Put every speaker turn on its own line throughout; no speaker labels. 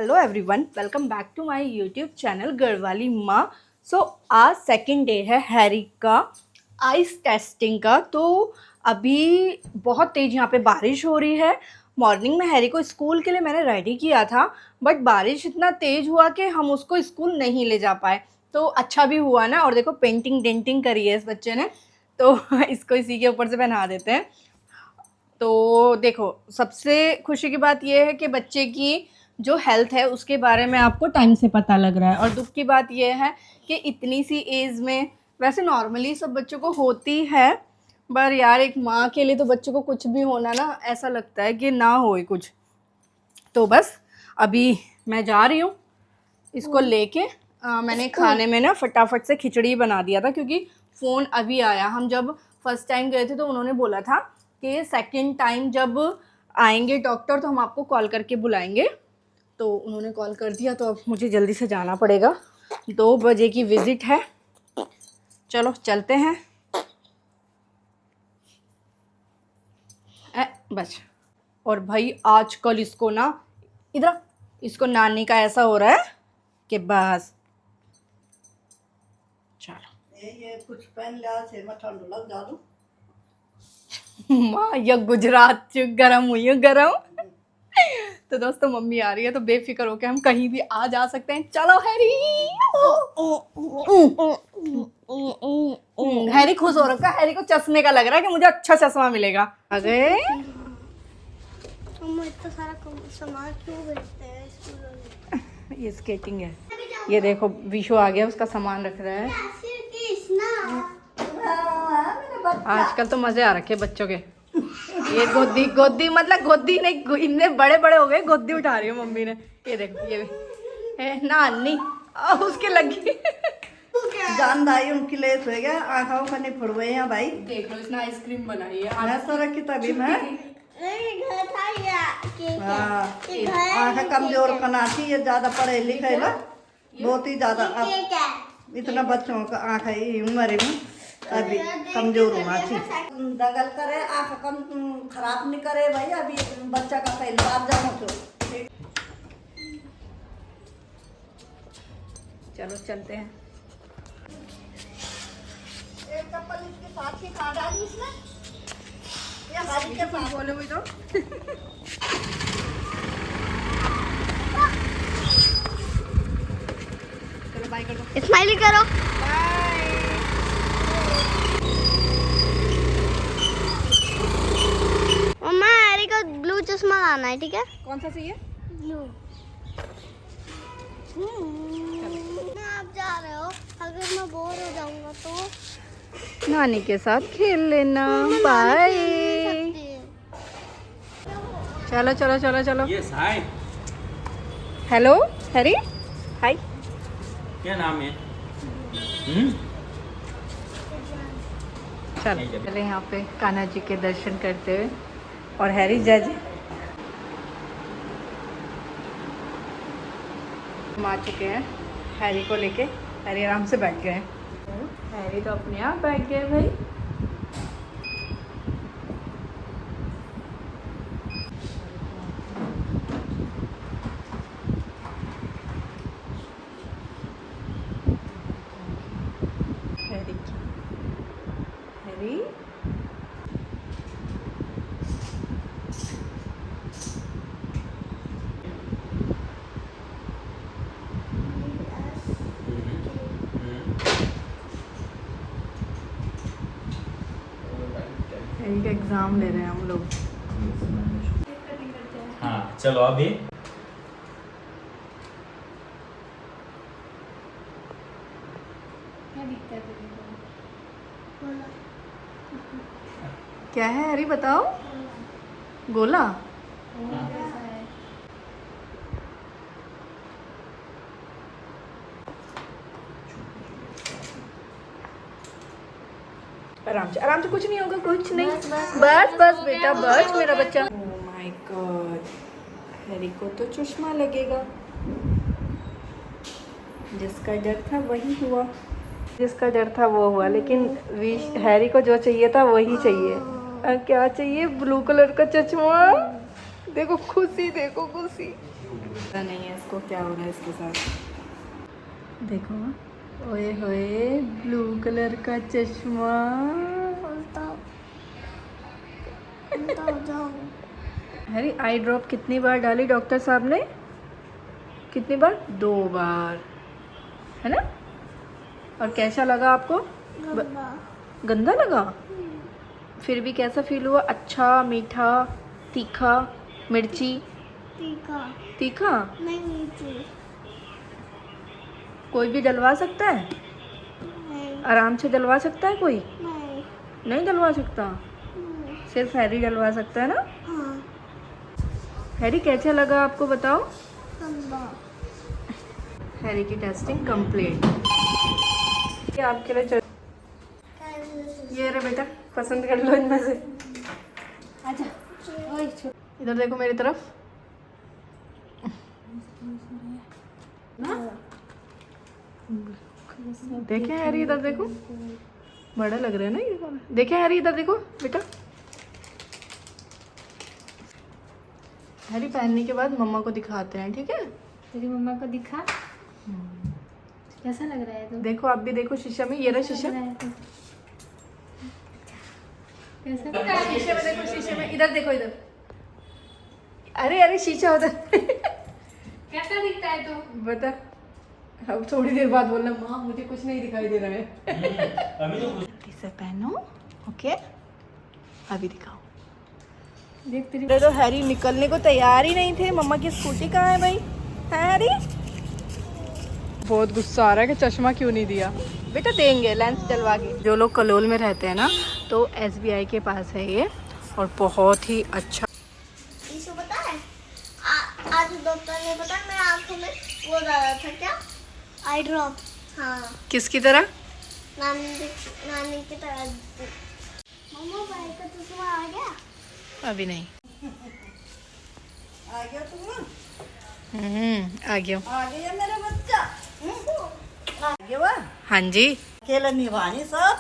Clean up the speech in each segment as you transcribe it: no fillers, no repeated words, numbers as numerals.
Hello everyone, welcome back to my YouTube channel Garhwali माँ। So आज second day है हैरी का आइस टेस्टिंग का। तो अभी बहुत तेज़ यहाँ पे बारिश हो रही है। मॉर्निंग में हैरी को स्कूल के लिए मैंने रेडी किया था, बट बारिश इतना तेज़ हुआ कि हम उसको स्कूल नहीं ले जा पाए। तो अच्छा भी हुआ ना। और देखो पेंटिंग डेंटिंग करी है इस बच्चे ने, तो इसको इसी के ऊपर से पहना देते हैं। तो देखो सबसे खुशी की बात यह है कि बच्चे की जो हेल्थ है उसके बारे में आपको टाइम से पता लग रहा है। और दुख की बात यह है कि इतनी सी एज में, वैसे नॉर्मली सब बच्चों को होती है, पर यार एक माँ के लिए तो बच्चों को कुछ भी होना ना ऐसा लगता है कि ना हो कुछ। तो बस अभी मैं जा रही हूँ इसको लेके। मैंने खाने में ना फटाफट से खिचड़ी बना दिया था, क्योंकि फ़ोन अभी आया। हम जब फर्स्ट टाइम गए थे तो उन्होंने बोला था कि सेकंड टाइम जब आएंगे डॉक्टर तो हम आपको कॉल करके बुलाएंगे। तो उन्होंने कॉल कर दिया, तो अब मुझे जल्दी से जाना पड़ेगा। 2 बजे की विज़िट है। चलो चलते हैं। बस। और भाई आजकल इसको ना इधर, इसको नानी का ऐसा हो रहा है कि बस चलो
ये कुछ पहन लिया से मैं ठंड लग जा दूं।
माँ ये गुजरात च गरम हुई है गरम। तो दोस्तों मम्मी आ रही है तो बेफिक्र होकर हम कहीं भी आ जा सकते हैं। चलो हैरी। हैरी खुश हो रखा है। हैरी को चश्मे का लग रहा है कि मुझे अच्छा चश्मा मिलेगा। अरे
इतना सारा सामान क्यों बेचते हैं स्कूल में?
ये स्केटिंग है। ये देखो विशु आ गया, उसका सामान रख रहा है। आजकल तो मजे आ रखे बच्चों के। ये गोदी गोदी मतलब गोदी नहीं, इतने बड़े बड़े हो गए, गोदी उठा रही है मम्मी ने। ये देखो ये भी नानी उसके लगी।
जान दाई उनकी लेस हो गया, आँखों का नहीं फुड़वे हैं भाई।
देख लो इसने आइसक्रीम बनाई है।
ऐसा रखी तभी मैं आँखें कमजोर बनाती है, ज्यादा पढ़े लिखे ना बहुत ही ज्यादा। अब इतना बच्चों का आँखें ही उम्र में अभी कमजोर होना चाहिए। दगल करे आँख कम खराब नहीं करे भाई। अभी बच्चा का पहले बार जाना तो
चलो चलते हैं।
एक चप्पल इसके साथ ही खा डाली इसने। ये हारी के साथ
बोले हुई तो चलो बाय कर दो।
स्माइली करो। मम्मा हैरी को ब्लू चश्मा लाना है, ठीक है?
कौन सा चाहिए?
ब्लू। आप जा रहे हो, अगर मैं बोर हो जाऊंगा तो
नानी के साथ खेल लेना। बाय। चलो चलो चलो चलो।
Yes hi.
Hello Harry. Hi.
क्या नाम है?
चलो पहले यहाँ पे कान्हा जी के दर्शन करते हुए। और हैरी जज हम आ चुके हैं हैरी को लेके। हैरी आराम से बैठ गए हैं। हैरी तो अपने आप बैठ गए भाई। हैरी हैरी हैरी का एग्ज़ाम ले रहे हैं हम लोग।
हाँ चलो अभी
क्या है हैरी बताओ? गोला? आराम से कुछ नहीं होगा, कुछ नहीं। बस बस बेटा बस मेरा बच्चा। ओह माय गॉड, हैरी को तो चश्मा लगेगा। जिसका डर था वही हुआ, जिसका डर था वो हुआ। लेकिन हैरी को जो चाहिए था वही चाहिए। क्या चाहिए? ब्लू कलर का चश्मा। देखो खुशी, देखो खुशी। पता नहीं है इसको क्या हो रहा है इसके साथ। देखो, ओए होए, ब्लू कलर का चश्मा। हैरी, आई ड्रॉप कितनी बार डाली डॉक्टर साहब ने? कितनी बार? 2 बार, है ना? और कैसा लगा आपको? गंदा लगा? फिर भी कैसा फील हुआ? अच्छा, मीठा, तीखा, मिर्ची? तीखा?
नहीं मीठी।
कोई भी डलवा सकता है?
नहीं।
आराम से डलवा सकता है कोई?
नहीं।
नहीं डलवा सकता, सिर्फ हैरी डलवा सकता है ना?
हाँ।
हैरी, कैसा लगा आपको बताओ?
गंदा।
हैरी की टेस्टिंग कंप्लीट। ये आपके लिए ये रहे बेटा, पसंद कर लो इनमें से। आजा, इधर देखो मेरी तरफ। देखें हैरी, इधर देखो, बड़ा लग रहा है ना ये वाला। देखें हैरी, इधर देखो बेटा। हैरी, पहनने के बाद मम्मा को दिखाते हैं, ठीक है?
तेरी मम्मा को दिखा कैसा लग रहा है? तो
देखो, आप भी देखो शीशा में। ये रहा शीशा।
कैसा
शीशे में देखो, शीशे में। इधर देखो, इधर। अरे अरे, शीशा उधर।
कैसा दिखता है? तो
बता। अब थोड़ी देर बाद बोलना, माँ मुझे कुछ नहीं दिखाई दे रहा है।
अभी तो
इसे पहनो, ओके? अभी दिखाओ।
देख तेरी
अरे तो हैरी निकलने को तैयार ही नहीं थे। मम्मा की स्कूटी कहाँ है भाई? है हैरी? बहुत गुस्सा आ रहा है कि चश्मा क्यों नहीं दिया। बेटा देंगे, लेंस डलवा के। जो लोग कलोल में रहते हैं ना, तो SBI के पास है ये, और बहुत ही अच्छा।
इसको पता है, आज डॉक्टर ने बताया मेरे आंखों में वो डाला था, क्या? आई ड्रॉप। हाँ,
किसकी तरह?
नानी की तरह। मम्मा, भाई का चश्मा आ गया?
अभी नहीं।
आ गया तुम?
आ गया।
आ गया मेरा बच्चा। आ गया वाह।
हाँ जी।
अकेला निभानी सब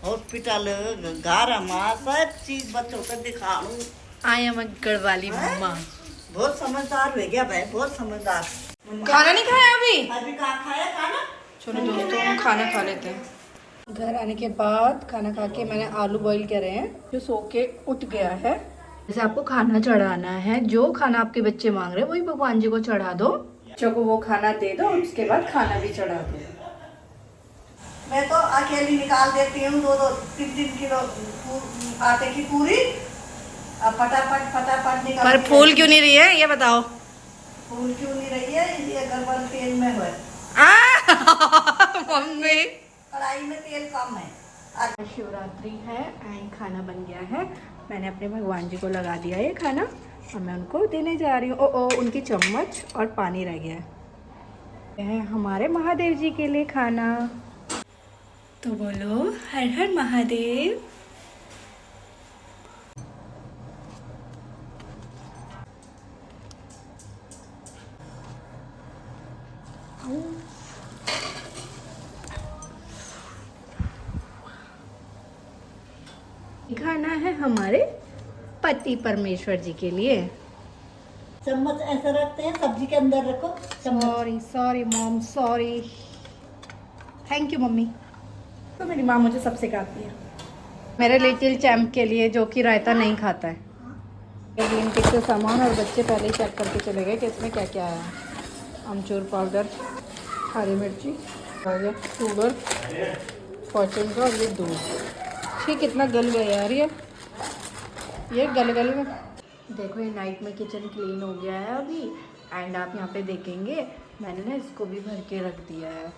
हॉस्पिटल घर सब चीज बच्चों को दिखाऊं।
आई एम गढ़वाली मम्मा।
बहुत समझदार हो गया भाई, बहुत समझदार।
खाना नहीं खाया अभी?
अभी कहाँ खाया खाना?
चलो दोस्तों, हम खाना खा लेते हैं। घर आने के बाद खाना खा के मैंने आलू बॉईल करे हैं, जो सो के उठ गया है। जैसे आपको खाना चढ़ाना है, जो खाना आपके बच्चे मांग रहे हैं वही भगवान जी को चढ़ा दो। बच्चों को वो खाना दे दो, और उसके बाद खाना भी चढ़ा दो।
मैं तो अकेली निकाल देती हूँ 2-3 किलो आटे की पूरी। अब फटाफट फटाफट निकाल।
पर फूल क्यों नहीं रही है ये बताओ?
फूल क्यों नहीं रही है? ये गड़बड़ तेल में है।
मम्मी,
कढ़ाई में तेल कम है।
आज शिवरात्रि है एंड खाना बन गया है। मैंने अपने भगवान जी को लगा दिया ये खाना, और मैं उनको देने जा रही हूँ। ओ उनकी चम्मच और पानी रह गया है। यह है हमारे महादेव जी के लिए खाना। तो बोलो हर हर महादेव। खाना है हमारे पति परमेश्वर जी के लिए।
चम्मच ऐसे रखते हैं, सब्जी के अंदर रखो।
Sorry sorry mom, sorry. Thank you mummy. तो मेरी माँ मुझे सब सिखाती है। मेरे लिटिल चैम्प के लिए, जो कि रायता नहीं खाता है। ब्लिंकिट से सामान, और बच्चे पहले ही चेक करके चले गए कि इसमें क्या क्या आया। अमचूर पाउडर, हरी मिर्ची, शुगर, फॉर्चून का, और ये दूध। ठीक, कितना गल गया यार ये गल में। देखो ये नाइट में किचन क्लीन हो गया है अभी। एंड आप यहाँ पे देखेंगे मैंने ना इसको भी भर के रख दिया है,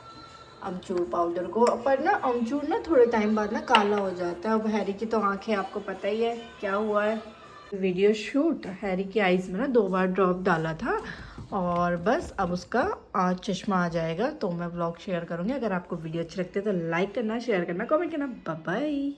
अमचूर पाउडर को। पर ना अमचूर ना थोड़े टाइम बाद ना काला हो जाता है। अब हैरी की तो आंखें आपको पता ही है क्या हुआ है। वीडियो शूट, हैरी की आइज़ में ना 2 बार ड्रॉप डाला था, और बस अब उसका आज चश्मा आ जाएगा। तो मैं व्लॉग शेयर करूँगी। अगर आपको वीडियो अच्छी लगती है तो लाइक करना, शेयर करना, कमेंट करना। Bye bye.